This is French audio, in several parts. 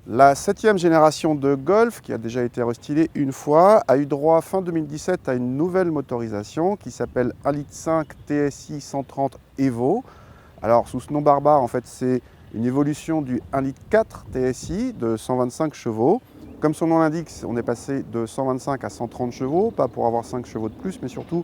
La 7e génération de Golf, qui a déjà été restylée une fois, a eu droit fin 2017 à une nouvelle motorisation qui s'appelle 1,5 litre TSI 130 Evo. Alors sous ce nom barbare, en fait, c'est une évolution du 1,4 litre TSI de 125 chevaux. Comme son nom l'indique, on est passé de 125 à 130 chevaux, pas pour avoir 5 chevaux de plus, mais surtout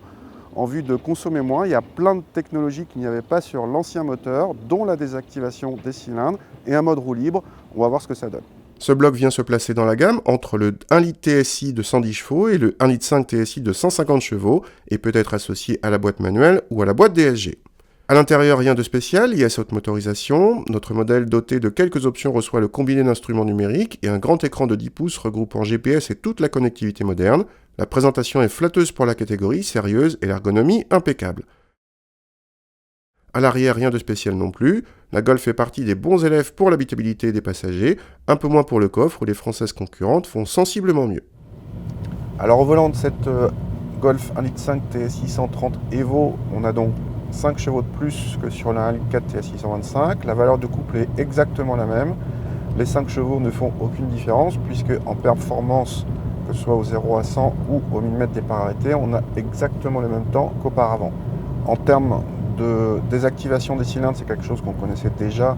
en vue de consommer moins. Il y a plein de technologies qu'il n'y avait pas sur l'ancien moteur, dont la désactivation des cylindres et un mode roue libre. On va voir ce que ça donne. Ce bloc vient se placer dans la gamme entre le 1 litre TSI de 110 chevaux et le 1,5 litre TSI de 150 chevaux et peut être associé à la boîte manuelle ou à la boîte DSG. À l'intérieur, rien de spécial lié à cette motorisation. Notre modèle doté de quelques options reçoit le combiné d'instruments numériques et un grand écran de 10 pouces regroupant GPS et toute la connectivité moderne. La présentation est flatteuse pour la catégorie, sérieuse et l'ergonomie impeccable. À l'arrière, rien de spécial non plus. La Golf fait partie des bons élèves pour l'habitabilité des passagers, un peu moins pour le coffre où les françaises concurrentes font sensiblement mieux. Alors au volant de cette Golf 1,5 litre TSI 130 Evo, on a donc 5 chevaux de plus que sur la 1,4 litre TSI 125. La valeur de couple est exactement la même. Les 5 chevaux ne font aucune différence puisque en performance, que ce soit au 0 à 100 ou au millimètre départ arrêté, on a exactement le même temps qu'auparavant. En termes de désactivation des cylindres, c'est quelque chose qu'on connaissait déjà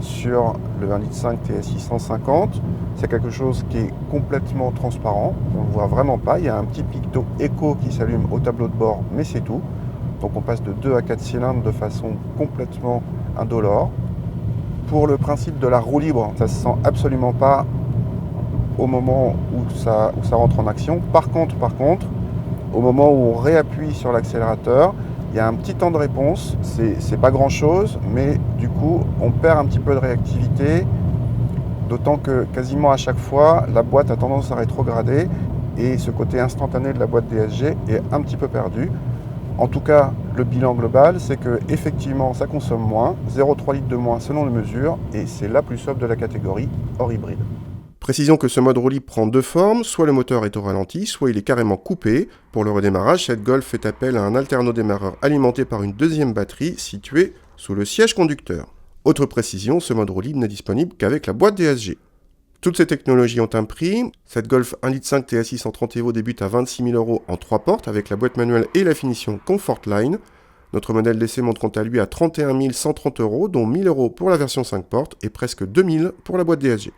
sur le 1,5 litre TSI 150. C'est quelque chose qui est complètement transparent, on ne le voit vraiment pas. Il y a un petit picto éco qui s'allume au tableau de bord, mais c'est tout. Donc on passe de 2 à 4 cylindres de façon complètement indolore. Pour le principe de la roue libre, ça ne se sent absolument pas au moment où ça rentre en action. Par contre, au moment où on réappuie sur l'accélérateur, il y a un petit temps de réponse. C'est pas grand chose, mais du coup, on perd un petit peu de réactivité. D'autant que quasiment à chaque fois, la boîte a tendance à rétrograder et ce côté instantané de la boîte DSG est un petit peu perdu. En tout cas, le bilan global, c'est que effectivement, ça consomme moins, 0,3 litres de moins selon les mesures, et c'est la plus sobre de la catégorie hors hybride. Précisons que ce mode roue libre prend deux formes, soit le moteur est au ralenti, soit il est carrément coupé. Pour le redémarrage, cette Golf fait appel à un alternodémarreur alimenté par une deuxième batterie située sous le siège conducteur. Autre précision, ce mode roue libre n'est disponible qu'avec la boîte DSG. Toutes ces technologies ont un prix. Cette Golf 1,5 litre TSI 130 Evo débute à 26 000 € en 3 portes avec la boîte manuelle et la finition Comfortline. Notre modèle d'essai monte quant à lui à 31 130 €, dont 1 000 € pour la version 5 portes et presque 2 000 € pour la boîte DSG.